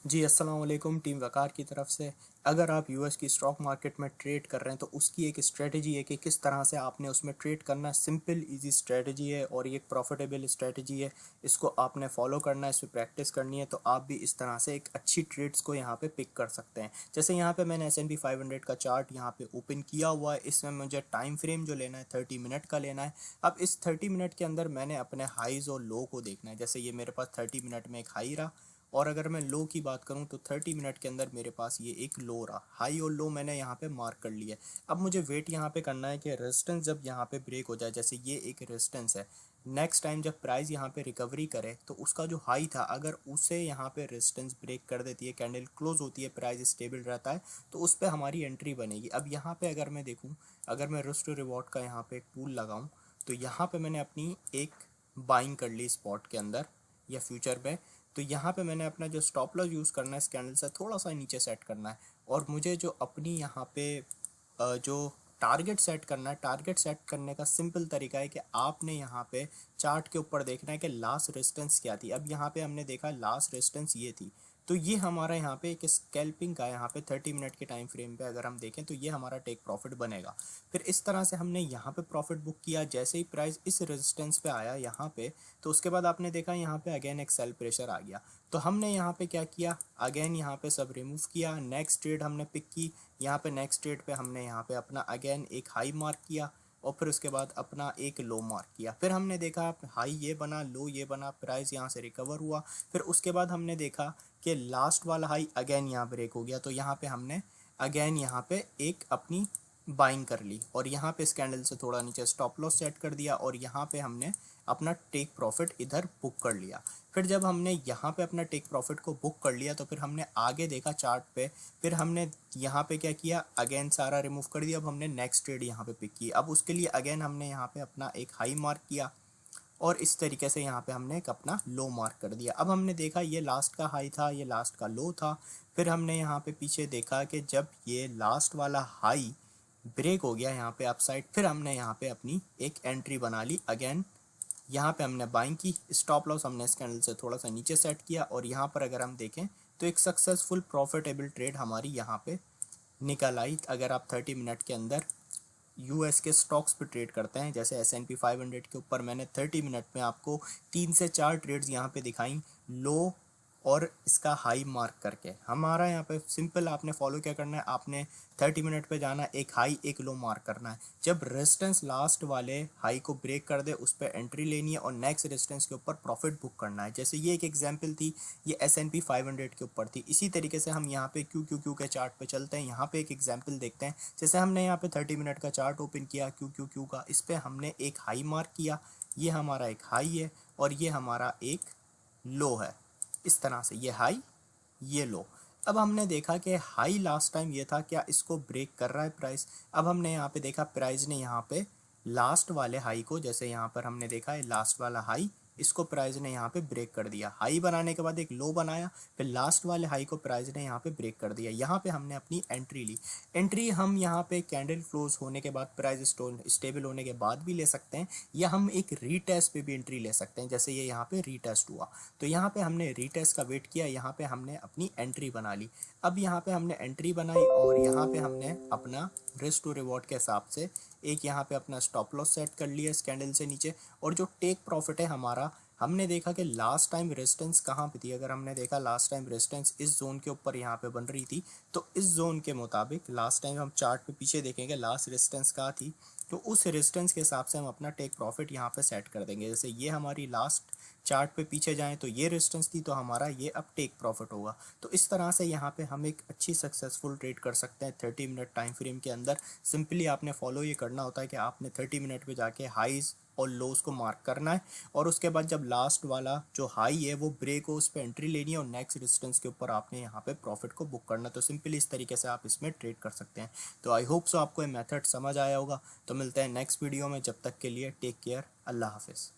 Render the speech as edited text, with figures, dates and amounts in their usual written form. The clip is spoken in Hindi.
जी अस्सलाम वालेकुम टीम वकार की तरफ से। अगर आप यूएस की स्टॉक मार्केट में ट्रेड कर रहे हैं तो उसकी एक स्ट्रेटजी है कि किस तरह से आपने उसमें ट्रेड करना है। सिंपल इजी स्ट्रेटजी है और ये एक प्रॉफिटेबल स्ट्रेटजी है। इसको आपने फॉलो करना है, इस पर प्रैक्टिस करनी है तो आप भी इस तरह से एक अच्छी ट्रेड्स को यहाँ पे पिक कर सकते हैं। जैसे यहाँ पे मैंने S&P 500 का चार्ट यहाँ पे ओपन किया हुआ है। इसमें मुझे टाइम फ्रेम जो लेना है 30 मिनट का लेना है। अब इस 30 मिनट के अंदर मैंने अपने हाईज और लो को देखना है। जैसे ये मेरे पास 30 मिनट में एक हाई रहा और अगर मैं लो की बात करूं तो 30 मिनट के अंदर मेरे पास ये एक लो रहा। हाई और लो मैंने यहाँ पे मार्क कर लिया है। अब मुझे वेट यहाँ पे करना है कि रेजिस्टेंस जब यहाँ पे ब्रेक हो जाए, जैसे ये एक रेजिस्टेंस है, नेक्स्ट टाइम जब प्राइस यहाँ पे रिकवरी करे तो उसका जो हाई था अगर उसे यहाँ पे रेजिस्टेंस ब्रेक कर देती है, कैंडल क्लोज होती है, प्राइस स्टेबल रहता है तो उस पर हमारी एंट्री बनेगी। अब यहाँ पे अगर मैं देखूँ, अगर मैं रिस्क टू रिवॉर्ड का यहाँ पे एक टूल लगाऊँ तो यहाँ पे मैंने अपनी एक बाइंग कर ली स्पॉट के अंदर या फ्यूचर पे। तो यहाँ पे मैंने अपना जो स्टॉप लॉस यूज़ करना है इस कैंडल से थोड़ा सा नीचे सेट करना है और मुझे जो अपनी यहाँ पे जो टारगेट सेट करना है, टारगेट सेट करने का सिंपल तरीका है कि आपने यहाँ पे चार्ट के ऊपर देखना है कि लास्ट रेजिस्टेंस क्या थी। अब यहाँ पे हमने देखा लास्ट रेजिस्टेंस ये थी, तो ये हमारा यहाँ पे एक स्कैल्पिंग का यहाँ पे 30 मिनट के टाइम फ्रेम पे अगर हम देखें तो ये हमारा टेक प्रॉफिट बनेगा। फिर इस तरह से हमने यहाँ पे प्रॉफिट बुक किया। जैसे ही प्राइस इस रेजिस्टेंस पे आया यहाँ पे, तो उसके बाद आपने देखा यहाँ पे अगेन एक सेल प्रेशर आ गया। तो हमने यहाँ पे क्या किया, अगेन यहाँ पे सब रिमूव किया, नेक्स्ट ट्रेड हमने पिक की। यहाँ पे नेक्स्ट ट्रेड पे हमने यहाँ पे अपना अगेन एक हाई मार्क किया और फिर उसके बाद अपना एक लो मार्क किया। फिर हमने देखा हाई ये बना, लो ये बना, प्राइस यहाँ से रिकवर हुआ। फिर उसके बाद हमने देखा कि लास्ट वाला हाई अगेन यहाँ ब्रेक हो गया, तो यहाँ पे हमने अगेन यहाँ पे एक अपनी बाइंग कर ली और यहाँ पे इस कैंडल से थोड़ा नीचे स्टॉप लॉस सेट कर दिया और यहाँ पे हमने अपना टेक प्रॉफिट इधर बुक कर लिया। फिर जब हमने यहाँ पे अपना टेक प्रॉफिट को बुक कर लिया तो फिर हमने आगे देखा चार्ट पे। फिर हमने यहाँ पे क्या किया, अगेन सारा रिमूव कर दिया। अब हमने नेक्स्ट ट्रेड यहाँ पे पिक की। अब उसके लिए अगेन हमने यहाँ पे अपना एक हाई मार्क किया और इस तरीके से यहाँ पे हमने एक अपना लो मार्क कर दिया। अब हमने देखा ये लास्ट का हाई था, ये लास्ट का लो था। फिर हमने यहाँ पे पीछे देखा कि जब ये लास्ट वाला हाई ब्रेक हो गया यहाँ पे अपसाइड, फिर हमने यहाँ पे अपनी एक एंट्री बना ली। अगेन यहाँ पे हमने बाइंग की, स्टॉप लॉस हमने इस कैंडल से थोड़ा सा नीचे सेट किया और यहाँ पर अगर हम देखें तो एक सक्सेसफुल प्रॉफिटेबल ट्रेड हमारी यहाँ पे निकल आई। अगर आप 30 मिनट के अंदर यूएस के स्टॉक्स पे ट्रेड करते हैं, जैसे S&P 500 के ऊपर मैंने 30 मिनट में आपको 3 से 4 ट्रेड्स यहाँ पे दिखाई, लो और इसका हाई मार्क करके। हमारा यहाँ पे सिंपल आपने फॉलो क्या करना है, आपने 30 मिनट पे जाना है, एक हाई एक लो मार्क करना है। जब रेजिस्टेंस लास्ट वाले हाई को ब्रेक कर दे उस पर एंट्री लेनी है और नेक्स्ट रेजिस्टेंस के ऊपर प्रॉफिट बुक करना है। जैसे ये एक एग्जांपल थी, ये S&P 500 के ऊपर थी। इसी तरीके से हम यहाँ पे क्यू के चार्ट पे चलते हैं। यहाँ पे एक एग्जांपल देखते हैं। जैसे हमने यहाँ पे 30 मिनट का चार्ट ओपन किया क्यू का, इस पे हमने एक हाई मार्क किया, ये हमारा एक हाई है और ये हमारा एक लो है। इस तरह से ये हाई ये लो। अब हमने देखा कि हाई लास्ट टाइम ये था, क्या इसको ब्रेक कर रहा है प्राइस। अब हमने यहाँ पे देखा प्राइस ने यहाँ पे लास्ट वाले हाई को, जैसे यहाँ पर हमने देखा है लास्ट वाला हाई, इसको प्राइस ने यहाँ पे ब्रेक कर दिया। हाई बनाने के बाद एक लो बनाया, फिर लास्ट वाले हाई को प्राइस ने यहाँ पे ब्रेक कर दिया। यहाँ पे हमने अपनी एंट्री ली। एंट्री हम यहाँ पे कैंडल क्लोज होने के बाद, प्राइस स्टेबल होने के बाद भी ले सकते हैं या हम एक रीटेस्ट पे भी एंट्री ले सकते हैं। जैसे ये यहाँ पे रीटेस्ट हुआ तो यहाँ पे हमने रीटेस्ट का वेट किया, यहाँ पे हमने अपनी एंट्री बना ली। अब यहाँ पे हमने एंट्री बनाई और यहाँ पे हमने अपना रिस्क टू रिवॉर्ड के हिसाब से एक यहाँ पे अपना स्टॉप लॉस सेट कर लिया इस कैंडल से नीचे। और जो टेक प्रॉफिट है हमारा, हमने देखा कि लास्ट टाइम रेजिस्टेंस कहाँ पे थी। अगर हमने देखा लास्ट टाइम रेजिस्टेंस इस जोन के ऊपर यहाँ पे बन रही थी, तो इस जोन के मुताबिक लास्ट टाइम हम चार्ट पे पीछे देखेंगे लास्ट रेजिस्टेंस कहाँ थी, तो उस रेजिस्टेंस के हिसाब से हम अपना टेक प्रॉफिट यहाँ पे सेट कर देंगे। जैसे ये हमारी लास्ट चार्ट पे पीछे जाएं तो ये रेजिस्टेंस थी, तो हमारा ये अब टेक प्रॉफिट होगा। तो इस तरह से यहाँ पे हम एक अच्छी सक्सेसफुल ट्रेड कर सकते हैं 30 मिनट टाइम फ्रेम के अंदर। सिंपली आपने फॉलो ये करना होता है कि आपने 30 मिनट पे जाके हाईज और लोज को मार्क करना है और उसके बाद जब लास्ट वाला जो हाई है वो ब्रेक हो, उस पर एंट्री लेनी है और नेक्स्ट रेजिस्टेंस के ऊपर आपने यहाँ पे प्रॉफिट को बुक करना है। तो सिंपली इस तरीके से आप इसमें ट्रेड कर सकते हैं। तो आई होप सो आपको ये मेथड समझ आया होगा। तो मिलते हैं नेक्स्ट वीडियो में, जब तक के लिए टेक केयर, अल्लाह हाफिज़।